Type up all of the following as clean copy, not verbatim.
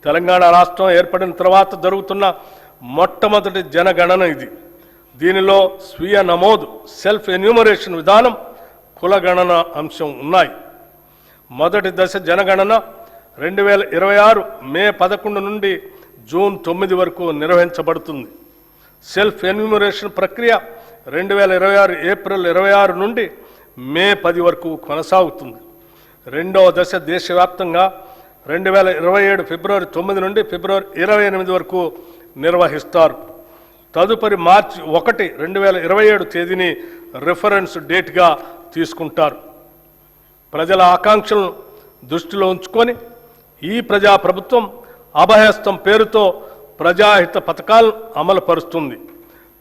తెలంగాణ రాష్ట్రం ఏర్పడిన తర్వాత జరుగుతున్న మొట్టమొదటి జనగణన ఇది. దీనిలో స్వీయ నమోదు సెల్ఫ్ ఎన్యూమరేషన్ విధానం, కులగణన అంశం ఉన్నాయి. మొదటి దశ జనగణన 2026 మే 11 నుండి జూన్ 9 వరకు నిర్వహించబడుతుంది. సెల్ఫ్ ఎన్యూమరేషన్ ప్రక్రియ 2026 ఏప్రిల్ 26 నుండి మే 10 వరకు కొనసాగుతుంది. రెండవ దశ దేశవ్యాప్తంగా 2027 ఫిబ్రవరి 9 నుండి ఫిబ్రవరి 28 వరకు నిర్వహిస్తారు. తదుపరి మార్చి 1, 2027 తేదీని రిఫరెన్స్ డేట్గా తీసుకుంటారు. ప్రజల ఆకాంక్షలను దృష్టిలో ఉంచుకొని ఈ ప్రజాప్రభుత్వం అభయహస్తం పేరుతో ప్రజాహిత పథకాలను అమలు పరుస్తుంది.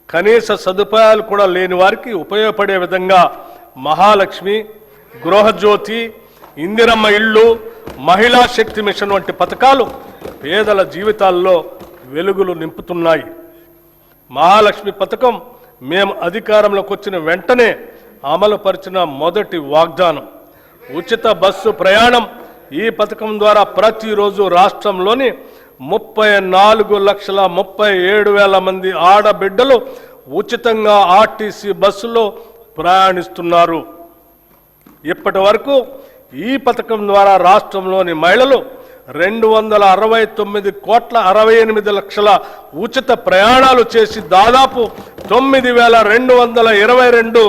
కనీస సదుపాయాలు కూడా లేని వారికి ఉపయోగపడే విధంగా మహాలక్ష్మి, గృహజ్యోతి, ఇందిరమ్మ ఇళ్ళు, మహిళా శక్తి మిషన్ వంటి పథకాలు పేదల జీవితాల్లో వెలుగులు నింపుతున్నాయి. మహాలక్ష్మి పథకం మేము అధికారంలోకి వచ్చిన వెంటనే అమలుపరిచిన మొదటి వాగ్దానం. ఉచిత బస్సు ప్రయాణం. ఈ పథకం ద్వారా ప్రతిరోజు రాష్ట్రంలోని 34,37,000 మంది ఆడబిడ్డలు ఉచితంగా ఆర్టీసీ బస్సులో ప్రయాణిస్తున్నారు. ఇప్పటి వరకు ఈ పథకం ద్వారా రాష్ట్రంలోని మహిళలు 269,68,00,000 ఉచిత ప్రయాణాలు చేసి దాదాపు 9,222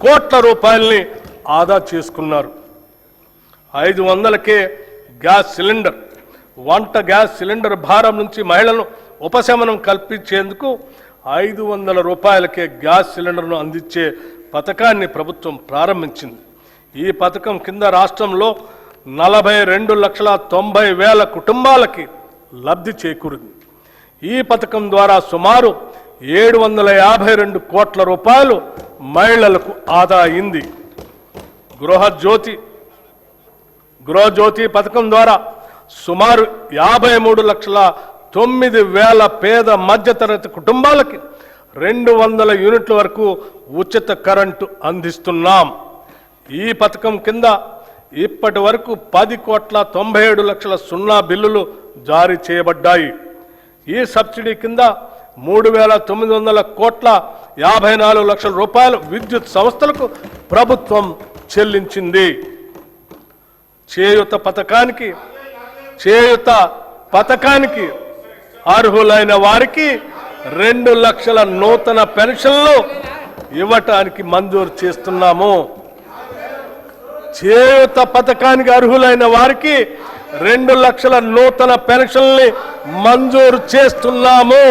కోట్ల రూపాయలని ఆదా చేసుకున్నారు. 500కే గ్యాస్ సిలిండర్. వంట గ్యాస్ సిలిండర్ భారం నుంచి మహిళలను ఉపశమనం కల్పించేందుకు 500 రూపాయలకే గ్యాస్ సిలిండర్ను అందించే పథకాన్ని ప్రభుత్వం ప్రారంభించింది. ఈ పథకం కింద రాష్ట్రంలో 42,90,000 కుటుంబాలకి లబ్ధి చేకూరింది. ఈ పథకం ద్వారా సుమారు 752 కోట్ల రూపాయలు మహిళలకు ఆదా అయింది. గృహజ్యోతి పథకం ద్వారా సుమారు 53,09,000 పేద మధ్యతరగతి కుటుంబాలకి 200 యూనిట్ల వరకు ఉచిత కరెంటు అందిస్తున్నాం. ఈ పథకం కింద ఇప్పటి వరకు 10,97,00,000 సున్నా బిల్లులు జారీ చేయబడ్డాయి. ఈ సబ్సిడీ కింద 3,900,54,00,000 రూపాయలు విద్యుత్ సంస్థలకు ప్రభుత్వం చెల్లించింది. చేయూత పథకానికి అర్హులైన వారికి 2 లక్షల నూతన పెన్షన్లు ఇవ్వటానికి మంజూరు చేస్తున్నాము. చేయూత పథకానికి అర్హులైన వారికి 2 లక్షల నూతన పెన్షన్లు మంజూరు చేస్తున్నాము.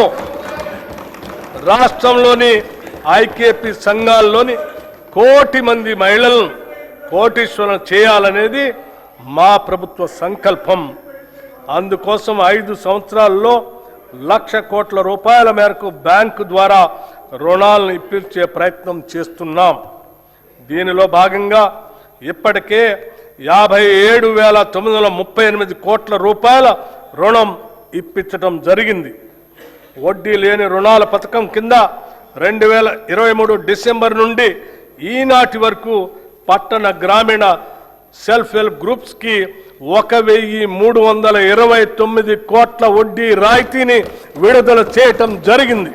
రాష్ట్రంలోని ఐకేపీ సంఘాల్లోని 1 కోటి మంది మహిళలను కోటీశ్వరం చేయాలనేది మా ప్రభుత్వ సంకల్పం. అందుకోసం 5 సంవత్సరాల్లో 1,00,000 కోట్ల రూపాయల మేరకు బ్యాంకు ద్వారా రుణాలను ఇప్పించే ప్రయత్నం చేస్తున్నాం. దీనిలో భాగంగా ఇప్పటికే 57,938 కోట్ల రూపాయల రుణం ఇప్పించడం జరిగింది. వడ్డీ లేని రుణాల పథకం కింద 2023 డిసెంబర్ నుండి ఈనాటి వరకు పట్టణ గ్రామీణ సెల్ఫ్ హెల్ప్ గ్రూప్స్కి 1,329 కోట్ల వడ్డీ రాయితీని విడుదల చేయటం జరిగింది.